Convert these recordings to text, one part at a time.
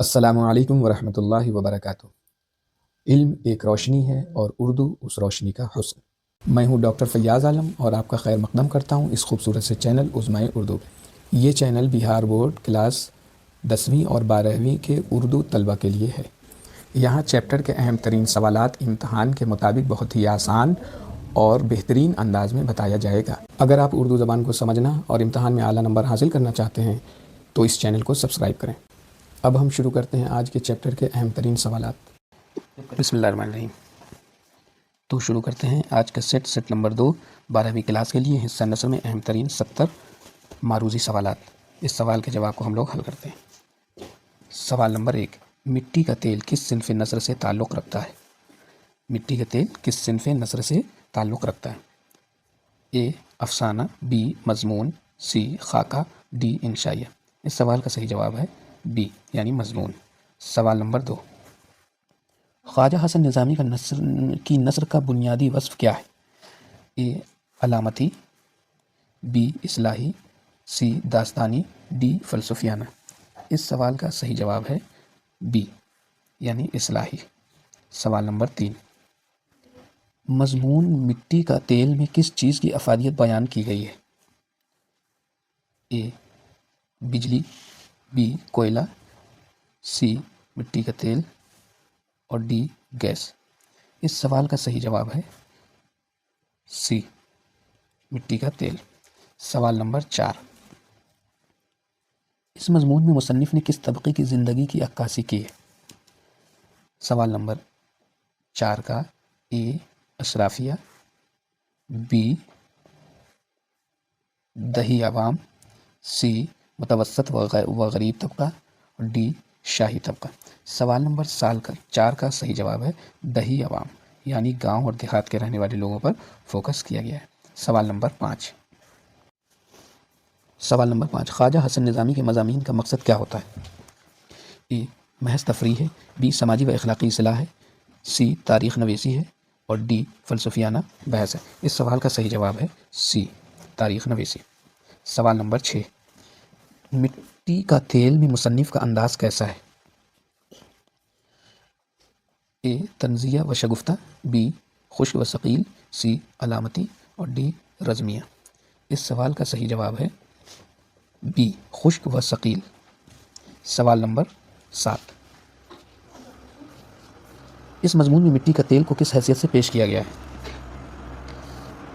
السلام علیکم ورحمۃ اللہ وبرکاتہ۔ علم ایک روشنی ہے اور اردو اس روشنی کا حسن۔ میں ہوں ڈاکٹر فیاض عالم اور آپ کا خیر مقدم کرتا ہوں اس خوبصورت سے چینل عظمائے اردو پہ۔ یہ چینل بہار بورڈ کلاس 10ویں اور 12ویں کے اردو طلبہ کے لیے ہے۔ یہاں چیپٹر کے اہم ترین سوالات امتحان کے مطابق بہت ہی آسان اور بہترین انداز میں بتایا جائے گا۔ اگر آپ اردو زبان کو سمجھنا اور امتحان میں اعلیٰ نمبر حاصل کرنا چاہتے ہیں تو اس چینل کو سبسکرائب کریں۔ اب ہم شروع کرتے ہیں آج کے چیپٹر کے اہم ترین سوالات۔ بسم اللہ الرحمن الرحیم۔ تو شروع کرتے ہیں آج کا سیٹ نمبر 2 12ویں کلاس کے لیے حصہ نثر میں اہم ترین 70 معروضی سوالات۔ اس سوال کے جواب کو ہم لوگ حل کرتے ہیں۔ سوال نمبر 1، مٹی کا تیل کس صنف نثر سے تعلق رکھتا ہے؟ مٹی کا تیل کس صنف نثر سے تعلق رکھتا ہے؟ اے افسانہ، بی مضمون، سی خاکہ، ڈی انشائیہ۔ اس سوال کا صحیح جواب ہے بی یعنی مضمون۔ سوال نمبر 2، خواجہ حسن نظامی کی نثر کا بنیادی وصف کیا ہے؟ اے علامتی، بی اصلاحی، سی داستانی، ڈی فلسفیانہ۔ اس سوال کا صحیح جواب ہے بی یعنی اصلاحی۔ سوال نمبر 3، مضمون مٹی کا تیل میں کس چیز کی افادیت بیان کی گئی ہے؟ اے بجلی، بی کوئلہ، سی مٹی کا تیل اور ڈی گیس۔ اس سوال کا صحیح جواب ہے سی مٹی کا تیل۔ سوال نمبر 4، اس مضمون میں مصنف نے کس طبقے کی زندگی کی عکاسی کی ہے؟ سوال نمبر 4 کا اے اشرافیہ، بی دیہی عوام، سی متوسط و غریب طبقہ اور ڈی شاہی طبقہ۔ سوال نمبر 4 کا صحیح جواب ہے دیہی عوام یعنی گاؤں اور دیہات کے رہنے والے لوگوں پر فوکس کیا گیا ہے۔ سوال نمبر 5، خواجہ حسن نظامی کے مضامین کا مقصد کیا ہوتا ہے؟ اے محض تفریح ہے، بی سماجی و اخلاقی اصلاح ہے، سی تاریخ نویسی ہے اور ڈی فلسفیانہ بحث ہے۔ اس سوال کا صحیح جواب ہے سی تاریخ نویسی۔ سوال نمبر 6، مٹی کا تیل میں مصنف کا انداز کیسا ہے؟ اے طنزیہ و شگفتہ، بی خشک و ثقیل، سی علامتی اور ڈی رزمیہ۔ اس سوال کا صحیح جواب ہے بی خشک و ثقیل۔ سوال نمبر 7، اس مضمون میں مٹی کا تیل کو کس حیثیت سے پیش کیا گیا ہے؟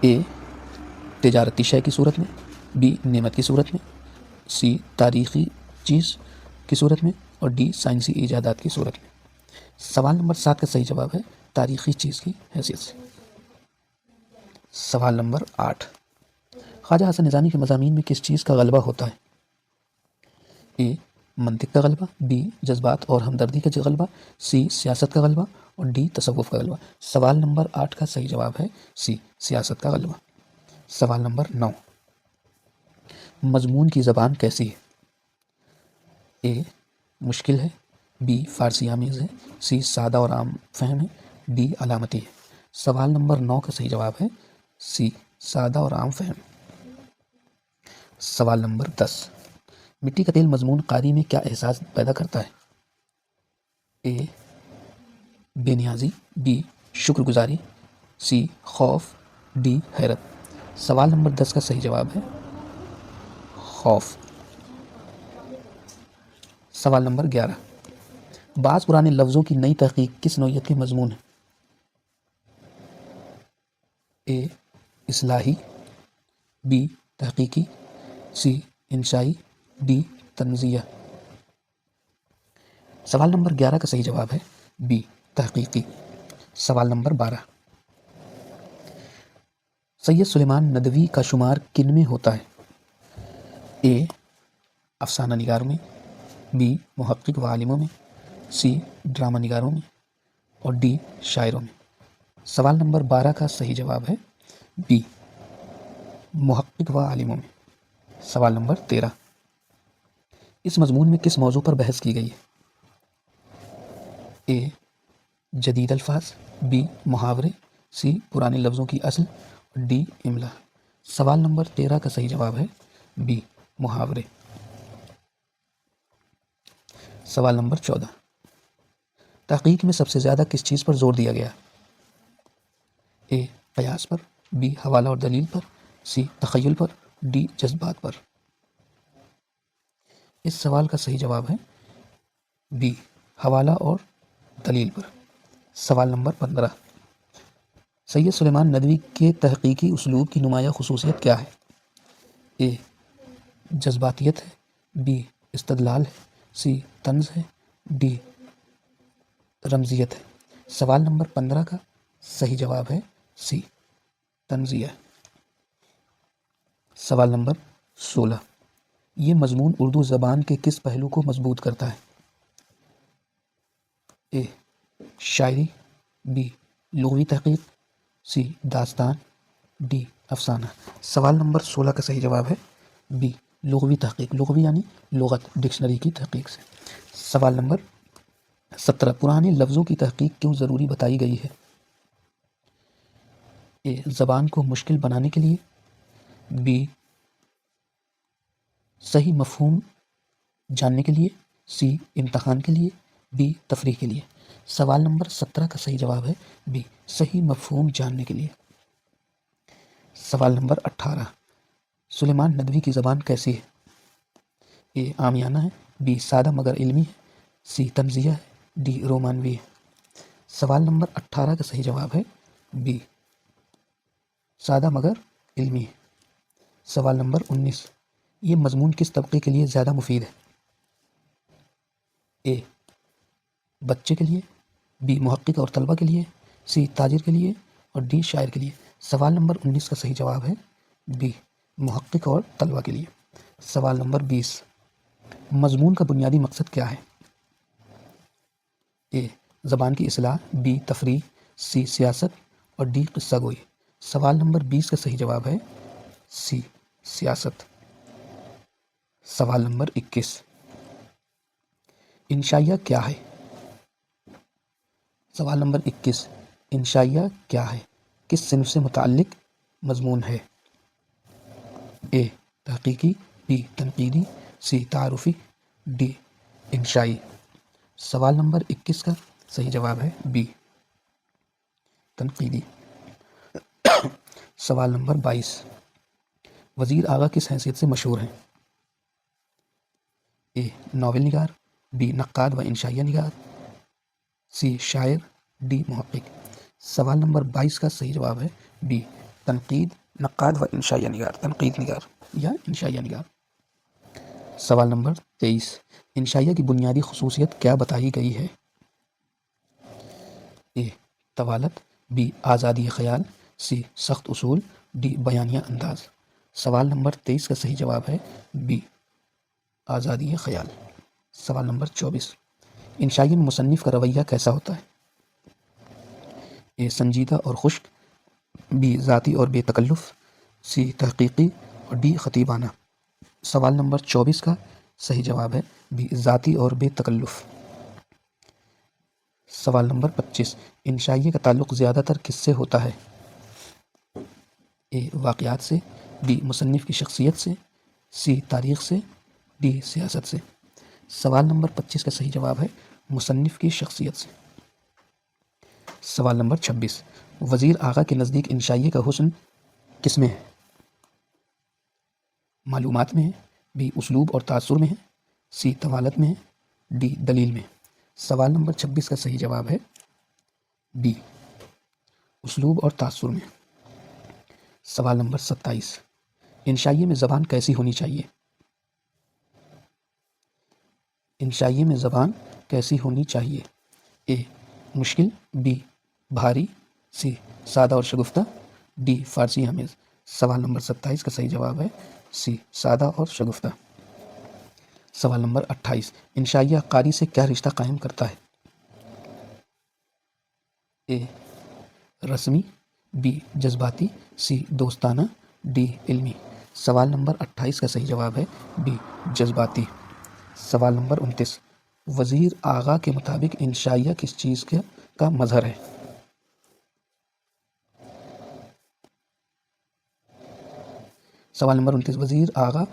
اے تجارتی شے کی صورت میں، بی نعمت کی صورت میں، سی تاریخی چیز کی صورت میں اور ڈی سائنسی ایجادات کی صورت میں۔ سوال نمبر 7 کا صحیح جواب ہے تاریخی چیز کی حیثیت سے۔ سوال نمبر 8، خواجہ حسن نظامی کے مضامین میں کس چیز کا غلبہ ہوتا ہے؟ اے منطق کا غلبہ، بی جذبات اور ہمدردی کا غلبہ، سی سیاست کا غلبہ اور ڈی تصوف کا غلبہ۔ سوال نمبر 8 کا صحیح جواب ہے سی سیاست کا غلبہ۔ سوال نمبر 9، مضمون کی زبان کیسی ہے؟ اے مشکل ہے، بی فارسی آمیز ہے، سی سادہ اور عام فہم ہے، ڈی علامتی ہے۔ سوال نمبر 9 کا صحیح جواب ہے سی سادہ اور عام فہم۔ سوال نمبر 10، مٹی کا تیل مضمون قاری میں کیا احساس پیدا کرتا ہے؟ اے بے نیازی، بی شکر گزاری، سی خوف، ڈی حیرت۔ سوال نمبر 10 کا صحیح جواب ہے خوف۔ سوال نمبر 11، بعض پرانے لفظوں کی نئی تحقیق کس نوعیت کے مضمون ہے؟ اے اصلاحی، بی تحقیقی، سی انشائی، ڈی طنزیہ۔ سوال نمبر 11 کا صحیح جواب ہے بی تحقیقی۔ سوال نمبر 12، سید سلیمان ندوی کا شمار کن میں ہوتا ہے؟ اے افسانہ نگاروں میں، بی محقق و عالموں میں، سی ڈرامہ نگاروں میں اور ڈی شاعروں میں۔ سوال نمبر 12 کا صحیح جواب ہے بی محقق و عالموں میں۔ سوال نمبر 13، اس مضمون میں کس موضوع پر بحث کی گئی ہے؟ اے جدید الفاظ، بی محاورے، سی پرانے لفظوں کی اصل اور ڈی املا۔ سوال نمبر 13 کا صحیح جواب ہے بی محاورے۔ سوال نمبر 14، تحقیق میں سب سے زیادہ کس چیز پر زور دیا گیا؟ اے قیاس پر، بی حوالہ اور دلیل پر، سی تخیل پر، ڈی جذبات پر۔ اس سوال کا صحیح جواب ہے بی حوالہ اور دلیل پر۔ سوال نمبر 15، سید سلیمان ندوی کے تحقیقی اسلوب کی نمایاں خصوصیت کیا ہے؟ اے جذباتیت ہے، بی استدلال ہے، سی طنز ہے، ڈی رمزیت ہے۔ سوال نمبر 15 کا صحیح جواب ہے سی طنزیہ۔ سوال نمبر 16، یہ مضمون اردو زبان کے کس پہلو کو مضبوط کرتا ہے؟ اے شاعری، بی لغوی تحقیق، سی داستان، ڈی افسانہ۔ سوال نمبر 16 کا صحیح جواب ہے بی لغوی تحقیق، لغوی یعنی لغت، ڈکشنری کی تحقیق سے۔ سوال نمبر 17، پرانے لفظوں کی تحقیق کیوں ضروری بتائی گئی ہے؟ اے زبان کو مشکل بنانے کے لیے، بی صحیح مفہوم جاننے کے لیے، سی امتحان کے لیے، بی تفریح کے لیے۔ سوال نمبر 17 کا صحیح جواب ہے بی صحیح مفہوم جاننے کے لیے۔ سوال نمبر 18، سلیمان ندوی کی زبان کیسی ہے؟ اے عامیانہ ہے، بی سادہ مگر علمی ہے، سی طنزیہ ہے، ڈی رومانوی ہے۔ سوال نمبر 18 کا صحیح جواب ہے بی سادہ مگر علمی ہے۔ سوال نمبر 19، یہ مضمون کس طبقے کے لیے زیادہ مفید ہے؟ اے بچے کے لیے، بی محقق اور طلبہ کے لیے، سی تاجر کے لیے اور ڈی شاعر کے لیے۔ سوال نمبر 19 کا صحیح جواب ہے بی محقق اور طلبہ کے لیے۔ سوال نمبر 20، مضمون کا بنیادی مقصد کیا ہے؟ اے زبان کی اصلاح، بی تفریح، سی سیاست اور ڈی قصہ گوئی۔ سوال نمبر 20 کا صحیح جواب ہے سی سیاست۔ سوال نمبر 21، انشائیہ کیا ہے؟ سوال نمبر 21، انشائیہ کیا ہے؟ کس صنف سے متعلق مضمون ہے؟ اے تحقیقی، بی تنقیدی، سی تعارفی، ڈی انشائی۔ سوال نمبر 21 کا صحیح جواب ہے بی تنقیدی۔ سوال نمبر 22، وزیر آغا کس حیثیت سے مشہور ہیں؟ اے ناول نگار، بی نقاد و انشائیہ نگار، سی شاعر، ڈی محقق۔ سوال نمبر 22 کا صحیح جواب ہے بی تنقید، نقاد و انشائیہ نگار، تنقید نگار یا انشائیہ نگار۔ سوال نمبر 23، انشائیہ کی بنیادی خصوصیت کیا بتائی گئی ہے؟ اے طوالت، بی آزادی خیال، سی سخت اصول، ڈی بیانیہ انداز۔ سوال نمبر 23 کا صحیح جواب ہے بی آزادی خیال۔ سوال نمبر 24، انشائیہ میں مصنف کا رویہ کیسا ہوتا ہے؟ اے سنجیدہ اور خشک، بی ذاتی اور بے تکلف، سی تحقیقی اور ڈی خطیبانہ۔ سوال نمبر 24 کا صحیح جواب ہے بی ذاتی اور بے تکلف۔ سوال نمبر 25، انشائیہ کا تعلق زیادہ تر کس سے ہوتا ہے؟ اے واقعات سے، بی مصنف کی شخصیت سے، سی تاریخ سے، ڈی سیاست سے۔ سوال نمبر 25 کا صحیح جواب ہے مصنف کی شخصیت سے۔ سوال نمبر 26، وزیر آغا کے نزدیک انشائیہ کا حسن کس میں ہے؟ معلومات میں ہے، بی اسلوب اور تاثر میں ہے، سی طوالت میں ہے، ڈی دلیل میں ہے۔ سوال نمبر 26 کا صحیح جواب ہے بی اسلوب اور تاثر میں۔ سوال نمبر 27، انشائیہ میں زبان کیسی ہونی چاہیے؟ انشائیہ میں زبان کیسی ہونی چاہیے؟ اے مشکل، بی بھاری، سی سادہ اور شگفتہ، ڈی فارسی آمیز۔ سوال نمبر 27 کا صحیح جواب ہے سی سادہ اور شگفتہ۔ سوال نمبر 28، انشائیہ قاری سے کیا رشتہ قائم کرتا ہے؟ اے رسمی، بی جذباتی، سی دوستانہ، ڈی علمی۔ سوال نمبر 28 کا صحیح جواب ہے بی جذباتی۔ سوال نمبر 29، وزیر آغا کے مطابق انشائیہ کس چیز کا مظہر ہے؟ سوال نمبر 29، وزیر آغا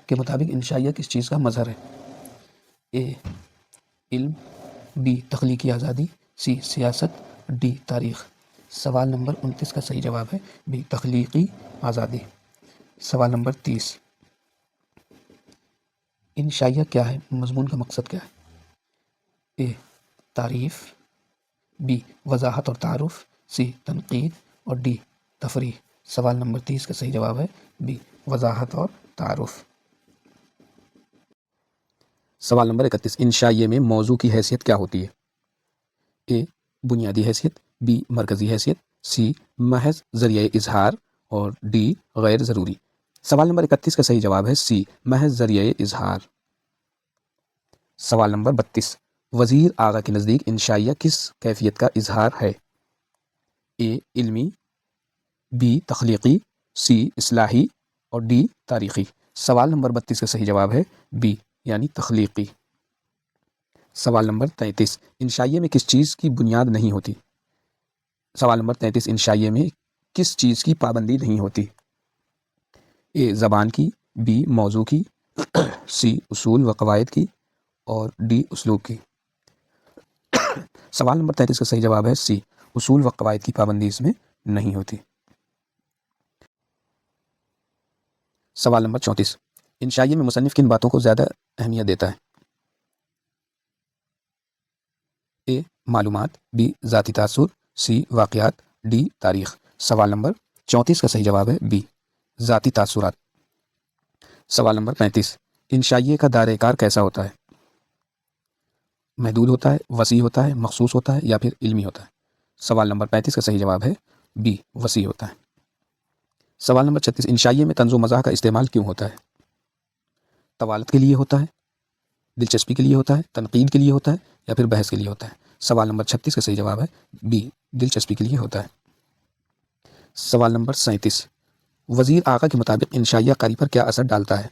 کے مطابق انشائیہ کس چیز کا مظہر ہے؟ اے علم، بی تخلیقی آزادی، سی سیاست، ڈی تاریخ۔ سوال نمبر 29 کا صحیح جواب ہے بی تخلیقی آزادی۔ سوال نمبر 30، انشائیہ کیا ہے؟ مضمون کا مقصد کیا ہے؟ اے تعریف، بی وضاحت اور تعارف، سی تنقید اور ڈی تفریح۔ سوال نمبر 30 کا صحیح جواب ہے بی وضاحت اور تعارف۔ سوال نمبر 31، انشائیے میں موضوع کی حیثیت کیا ہوتی ہے؟ اے بنیادی حیثیت، بی مرکزی حیثیت، سی محض ذریعہ اظہار اور ڈی غیر ضروری۔ سوال نمبر 31 کا صحیح جواب ہے سی محض ذریعہ اظہار۔ سوال نمبر 32، وزیر آغا کے نزدیک انشائیہ کس کیفیت کا اظہار ہے؟ اے علمی، بی تخلیقی، سی اصلاحی اور ڈی تاریخی۔ سوال نمبر 32 کا صحیح جواب ہے بی یعنی تخلیقی۔ سوال نمبر 33، انشائیے میں کس چیز کی بنیاد نہیں ہوتی؟ سوال نمبر 33، انشائیے میں کس چیز کی پابندی نہیں ہوتی؟ اے زبان کی، بی موضوع کی، سی اصول و قواعد کی اور ڈی اسلوب کی۔ سوال نمبر 33 کا صحیح جواب ہے سی اصول و قواعد کی پابندی اس میں نہیں ہوتی۔ سوال نمبر 34، انشائیے میں مصنف کن باتوں کو زیادہ اہمیت دیتا ہے؟ اے معلومات، بی ذاتی تاثر، سی واقعات، ڈی تاریخ۔ سوال نمبر 34 کا صحیح جواب ہے بی ذاتی تاثرات۔ سوال نمبر 35، انشائیے کا دائرہ کار کیسا ہوتا ہے؟ محدود ہوتا ہے، وسیع ہوتا ہے، مخصوص ہوتا ہے یا پھر علمی ہوتا ہے؟ سوال نمبر 35 کا صحیح جواب ہے بی وسیع ہوتا ہے۔ سوال نمبر 36، انشائیے میں طنز و مزاح کا استعمال کیوں ہوتا ہے؟ طوالت کے لیے ہوتا ہے، دلچسپی کے لیے ہوتا ہے، تنقید کے لیے ہوتا ہے یا پھر بحث کے لیے ہوتا ہے؟ سوال نمبر 36 کا صحیح جواب ہے بی دلچسپی کے لیے ہوتا ہے۔ سوال نمبر 37، وزیر آغا کے مطابق انشائیہ قاری پر کیا اثر ڈالتا ہے؟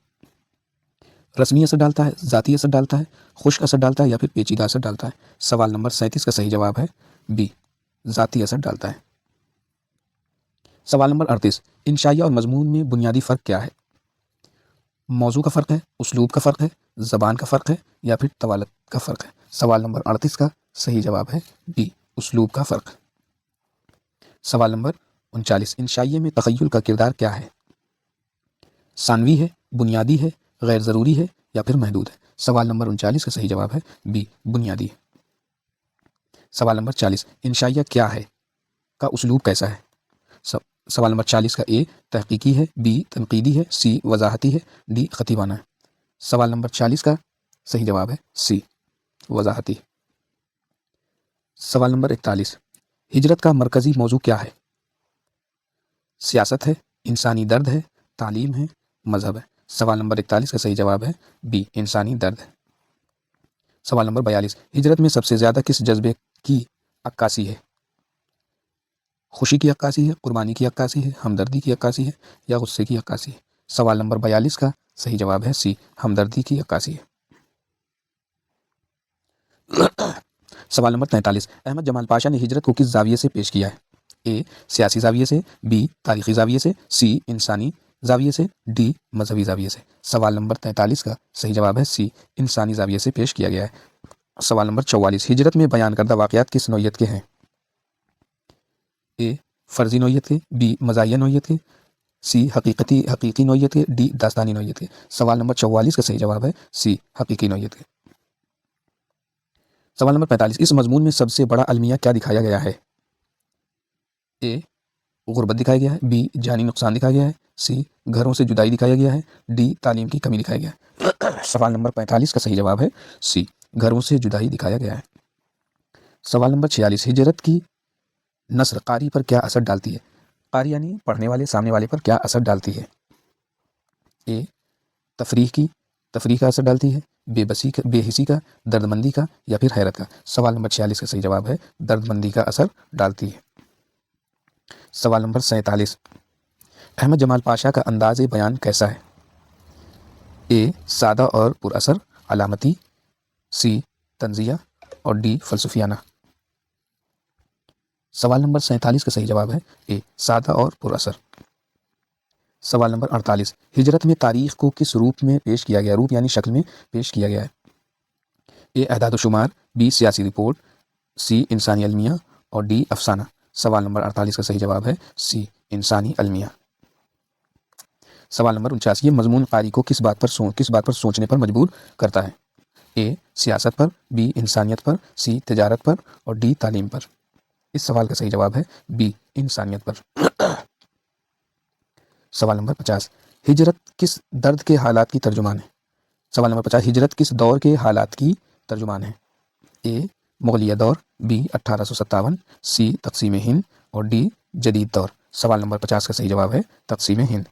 رسمی اثر ڈالتا ہے، ذاتی اثر ڈالتا ہے، خشک اثر ڈالتا ہے یا پھر پیچیدہ اثر ڈالتا ہے؟ سوال نمبر 37 کا صحیح جواب ہے بی ذاتی اثر ڈالتا ہے۔ سوال نمبر 38، انشائیہ اور مضمون میں بنیادی فرق کیا ہے؟ موضوع کا فرق ہے، اسلوب کا فرق ہے، زبان کا فرق ہے یا پھر طوالت کا فرق ہے؟ سوال نمبر 38 کا صحیح جواب ہے بی اسلوب کا فرق۔ سوال نمبر 39، انشائیے میں تخیل کا کردار کیا ہے؟ ثانوی ہے، بنیادی ہے، غیر ضروری ہے یا پھر محدود ہے؟ سوال نمبر 39 کا صحیح جواب ہے بی بنیادی ہے۔ سوال نمبر 40، انشائیہ کیا ہے کا اسلوب کیسا ہے؟ سوال نمبر 40 کا اے تحقیقی ہے، بی تنقیدی ہے، سی وضاحتی ہے، ڈی خطیبانہ ہے؟ سوال نمبر 40 کا صحیح جواب ہے سی وضاحتی۔ سوال نمبر 41، ہجرت کا مرکزی موضوع کیا ہے؟ سیاست ہے، انسانی درد ہے، تعلیم ہے، مذہب ہے؟ سوال نمبر 41 کا صحیح جواب ہے بی انسانی درد ہے۔ سوال نمبر 42، ہجرت میں سب سے زیادہ کس جذبے کی عکاسی ہے؟ خوشی کی عکاسی ہے، قربانی کی عکاسی ہے، ہمدردی کی عکاسی ہے یا غصے کی عکاسی ہے؟ سوال نمبر 42 کا صحیح جواب ہے سی ہمدردی کی عکاسی ہے۔ سوال نمبر 43، احمد جمال پاشا نے ہجرت کو کس زاویے سے پیش کیا ہے؟ اے سیاسی زاویے سے، بی تاریخی زاویے سے، سی انسانی زاویے سے، ڈی مذہبی زاویے سے؟ سوال نمبر 43 کا صحیح جواب ہے سی انسانی زاویے سے پیش کیا گیا ہے۔ سوال نمبر 44، ہجرت میں بیان کردہ واقعات کس نوعیت کے ہیں؟ اے فرضی نوعیت کے، بی مزاحیہ نوعیت کے، سی حقیقی نوعیت کے، ڈی داستانی نوعیت کے؟ سوال نمبر 44 کا صحیح جواب ہے سی حقیقی نوعیت کے۔ سوال نمبر 45، اس مضمون میں سب سے بڑا المیہ کیا دکھایا گیا ہے؟ اے غربت دکھایا گیا ہے، بی جانی نقصان دکھایا گیا ہے، سی گھروں سے جدائی دکھایا گیا ہے، ڈی تعلیم کی کمی دکھایا گیا ہے؟ سوال نمبر 45 کا صحیح جواب ہے سی گھروں سے جدائی دکھایا گیا ہے۔ سوال نمبر 46، ہجرت کی نثر قاری پر کیا اثر ڈالتی ہے؟ قاری یعنی پڑھنے والے، سامنے والے پر کیا اثر ڈالتی ہے؟ اے تفریح کا اثر ڈالتی ہے، بے حسی کا، درد مندی کا یا پھر حیرت کا؟ سوال نمبر 46 کا صحیح جواب ہے درد مندی کا اثر ڈالتی ہے۔ سوال نمبر 47، احمد جمال پاشا کا انداز بیان کیسا ہے؟ اے سادہ اور پر اثر علامتی، سی طنزیہ اور ڈی فلسفیانہ؟ سوال نمبر 47 کا صحیح جواب ہے اے سادہ اور پر اثر۔ سوال نمبر 48، ہجرت میں تاریخ کو کس روپ میں پیش کیا گیا؟ روپ یعنی شکل میں پیش کیا گیا ہے؟ اے اعداد و شمار، بی سیاسی رپورٹ، سی انسانی المیہ اور ڈی افسانہ۔ سوال نمبر 48 کا صحیح جواب ہے سی انسانی المیہ۔ سوال نمبر 49، یہ مضمون قاری کو کس بات پر سوچنے پر مجبور کرتا ہے؟ اے سیاست پر، بی انسانیت پر، سی تجارت پر اور ڈی تعلیم پر۔ اس سوال کا صحیح جواب ہے بی انسانیت پر۔ سوال نمبر 50، ہجرت کس درد کے حالات کی ترجمان ہے؟ سوال نمبر 50، ہجرت کس دور کے حالات کی ترجمان ہے؟ اے مغلیہ دور، بی 1857، سی تقسیم ہند اور ڈی جدید دور۔ سوال نمبر 50 کا صحیح جواب ہے تقسیم ہند۔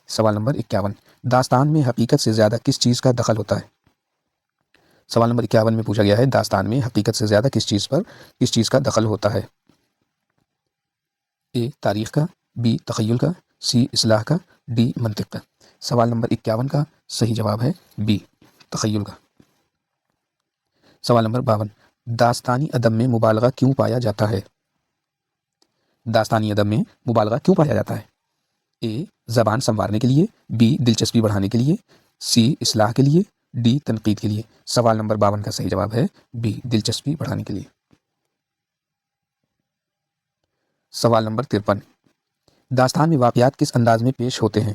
سوال نمبر 51، داستان میں حقیقت سے زیادہ کس چیز کا دخل ہوتا ہے؟ سوال نمبر 51 میں پوچھا گیا ہے داستان میں حقیقت سے زیادہ کس چیز کا دخل ہوتا ہے؟ اے تاریخ کا، بی تخیل کا، سی اصلاح کا، ڈی منطق کا۔ سوال نمبر 51 کا صحیح جواب ہے بی تخیل کا۔ سوال نمبر 52، داستانی ادب میں مبالغہ کیوں پایا جاتا ہے؟ داستانی ادب میں مبالغہ کیوں پایا جاتا ہے؟ اے زبان سنوارنے کے لیے، بی دلچسپی بڑھانے کے لیے، سی اصلاح کے لیے، ڈی تنقید کے لیے۔ سوال نمبر 52 کا صحیح جواب ہے بی دلچسپی بڑھانے کے لیے۔ سوال نمبر 53، داستان میں واقعات کس انداز میں پیش ہوتے ہیں؟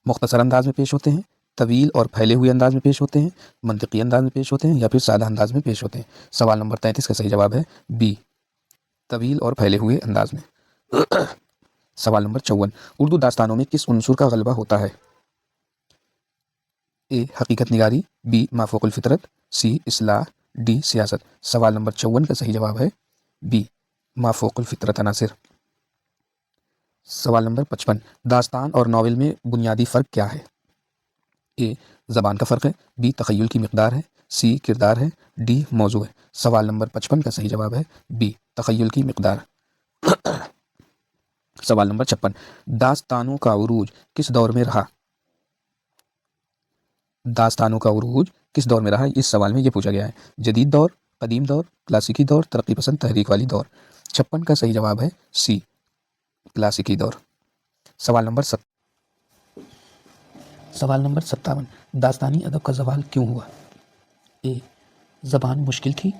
مختصر انداز میں پیش ہوتے ہیں، طویل اور پھیلے ہوئے انداز میں پیش ہوتے ہیں، منطقی انداز میں پیش ہوتے ہیں یا پھر سادہ انداز میں پیش ہوتے ہیں؟ سوال نمبر 33 کا صحیح جواب ہے بی طویل اور پھیلے ہوئے انداز میں۔ سوال نمبر 54، اردو داستانوں میں کس عنصر کا غلبہ ہوتا ہے؟ اے حقیقت نگاری، بی مافوق الفطرت، سی اصلاح، ڈی سیاست۔ سوال نمبر 54 کا صحیح جواب ہے بی مافوق الفطرت عناصر۔ سوال نمبر 55، داستان اور ناول میں بنیادی فرق کیا ہے؟ اے زبان کا فرق ہے، بی تخیل کی مقدار ہے، سی کردار ہے، ڈی موضوع ہے۔ سوال نمبر 55 کا صحیح جواب ہے بی تخیل کی مقدار۔ سوال نمبر 56، داستانوں کا عروج کس دور میں رہا؟ داستانوں کا عروج کس دور میں رہا؟ اس سوال میں یہ پوچھا گیا ہے جدید دور، قدیم دور، کلاسیکی دور، ترقی پسند تحریک والی دور۔ 56 کا صحیح جواب ہے سی کلاسیکی دور۔ سوال نمبر 57، داستانی ادب کا زوال کیوں ہوا؟ اے زبان مشکل تھی،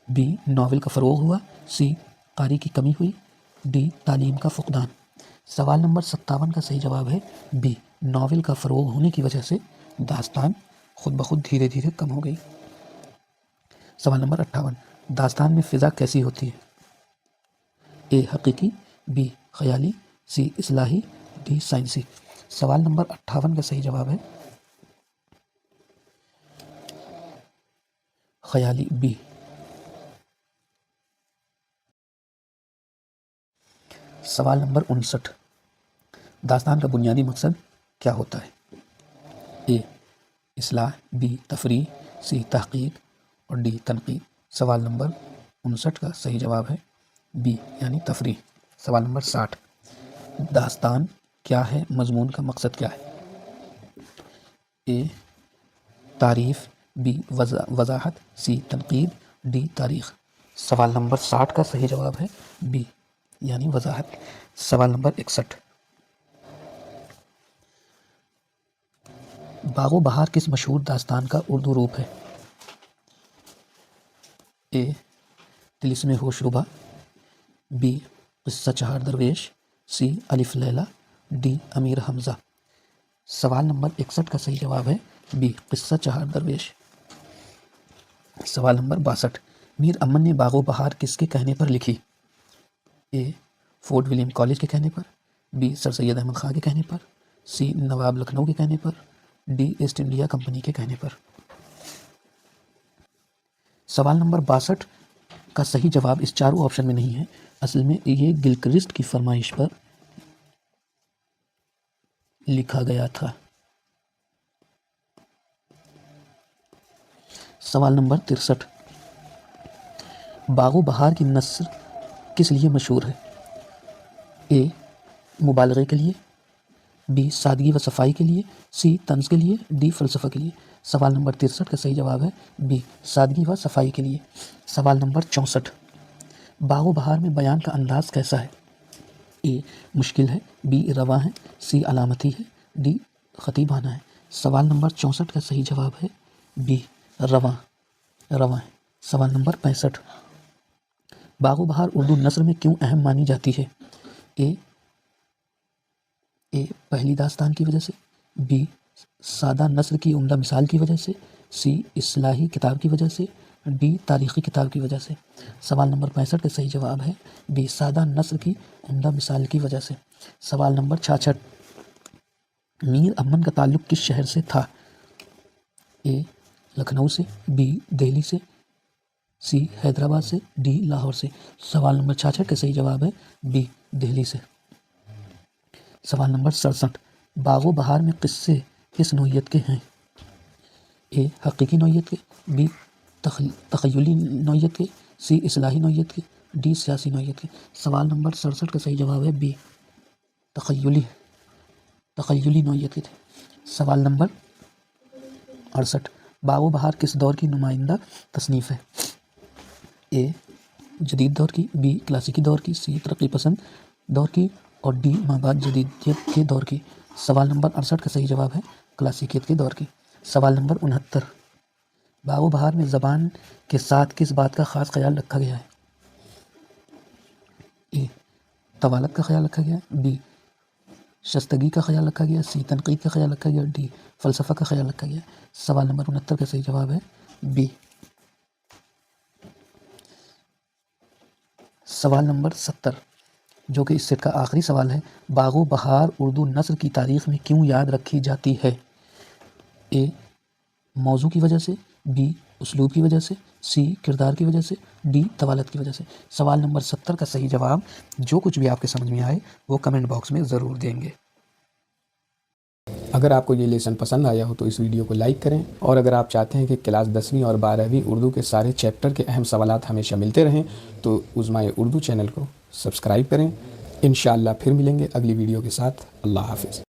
بی ناول کا فروغ ہوا، سی قاری کی کمی ہوئی، ڈی تعلیم کا فقدان۔ سوال نمبر 57 کا صحیح جواب ہے بی ناول کا فروغ ہونے کی وجہ سے داستان خود بخود دھیرے دھیرے کم ہو گئی۔ سوال نمبر 58، داستان میں فضا کیسی ہوتی ہے؟ اے حقیقی، بی خیالی، سی اصلاحی، ڈی سائنسی۔ سوال نمبر 58 کا صحیح جواب ہے خیالی، بی۔ سوال نمبر 59، داستان کا بنیادی مقصد کیا ہوتا ہے؟ اے اصلاح، بی تفریح، سی تحقیق اور ڈی تنقید۔ سوال نمبر 59 کا صحیح جواب ہے بی یعنی تفریح۔ سوال نمبر 60، داستان کیا ہے، مضمون کا مقصد کیا ہے؟ اے تعریف، بی وضاحت، سی تنقید، ڈی تاریخ۔ سوال نمبر 60 کا صحیح جواب ہے بی یعنی وضاحت۔ سوال نمبر 61، باغ و بہار کس مشہور داستان کا اردو روپ ہے؟ اے طلسم ہوش ربا، بی قصہ چہار درویش، سی الف لیلا، ڈی امیر حمزہ۔ سوال نمبر 61 کا صحیح جواب ہے بی قصہ چہار درویش۔ سوال نمبر 62، میر امن نے باغ و بہار کس کے کہنے پر لکھی؟ اے فورٹ ولیم کالج کے کہنے پر، بی سر سید احمد خاں کے کہنے پر، سی نواب لکھنؤ کے کہنے پر، ڈی ایسٹ انڈیا کمپنی کے کہنے پر۔ سوال نمبر 62 کا صحیح جواب اس چاروں آپشن میں نہیں ہے، اصل میں یہ گلکرسٹ کی فرمائش پر لکھا گیا تھا۔ سوال نمبر 63، باغ و بہار کی نثر کس لیے مشہور ہے؟ اے مبالغے کے لیے، بی سادگی و صفائی کے لیے، سی طنز کے لیے، ڈی فلسفہ کے لیے۔ سوال نمبر 63 کا صحیح جواب ہے بی سادگی و صفائی کے لیے۔ سوال نمبر 64، باغ و بہار میں بیان کا انداز کیسا ہے؟ اے مشکل ہے، بی رواں ہے، سی علامتی ہے، ڈی خطیبانہ ہے۔ سوال نمبر 64 کا صحیح جواب ہے بی رواں۔ رواں ہے۔ سوال نمبر 65، باغ و بہار اردو نثر میں کیوں اہم مانی جاتی ہے؟ اے پہلی داستان کی وجہ سے، بی سادہ نثر کی عمدہ مثال کی وجہ سے، سی اصلاحی کتاب کی وجہ سے، ڈی تاریخی کتاب کی وجہ سے۔ سوال نمبر 65 کا صحیح جواب ہے بی سادہ نثر کی عمدہ مثال کی وجہ سے۔ سوال نمبر 66، میر امن کا تعلق کس شہر سے تھا؟ اے لکھنؤ سے، بی دہلی سے، سی حیدرآباد سے، ڈی لاہور سے۔ سوال نمبر 66 کا صحیح جواب ہے بی دہلی سے۔ سوال نمبر 67، باغ و بہار میں قصے کس نوعیت کے ہیں؟ اے حقیقی نوعیت کے، بی تخیلی نوعیت کے، سی اصلاحی نوعیت کے، ڈی سیاسی نوعیت کے۔ سوال نمبر 67 کا صحیح جواب ہے بی تخیلی نوعیت کے تھے۔ سوال نمبر 68، باغ و بہار کس دور کی نمائندہ تصنیف ہے؟ اے جدید دور کی، بی کلاسیکی دور کی، سی ترقی پسند دور کی، اور ڈی مابعد جدیدیت کے دور کی۔ سوال نمبر 68 کا صحیح جواب ہے کلاسیکیت کے دور کی۔ سوال نمبر 69، باغ و بہار میں زبان کے ساتھ کس بات کا خاص خیال رکھا گیا ہے؟ اے طوالت کا خیال رکھا گیا، بی شائستگی کا خیال رکھا گیا، سی تنقید کا خیال رکھا گیا، ڈی فلسفہ کا خیال رکھا گیا۔ سوال نمبر 69 کا صحیح جواب ہے بی۔ سوال نمبر 70، جو کہ اس سیٹ کا آخری سوال ہے، باغ و بہار اردو نثر کی تاریخ میں کیوں یاد رکھی جاتی ہے؟ اے موضوع کی وجہ سے، بی اسلوب کی وجہ سے، سی کردار کی وجہ سے، ڈی طوالت کی وجہ سے۔ سوال نمبر 70 کا صحیح جواب جو کچھ بھی آپ کے سمجھ میں آئے وہ کمنٹ باکس میں ضرور دیں گے۔ اگر آپ کو یہ لیسن پسند آیا ہو تو اس ویڈیو کو لائک کریں، اور اگر آپ چاہتے ہیں کہ کلاس 10ویں اور 12ویں اردو کے سارے چیپٹر کے اہم سوالات ہمیشہ ملتے رہیں تو عظمائے اردو چینل کو سبسکرائب کریں۔ انشاءاللہ پھر ملیں گے اگلی ویڈیو کے ساتھ۔ اللہ حافظ۔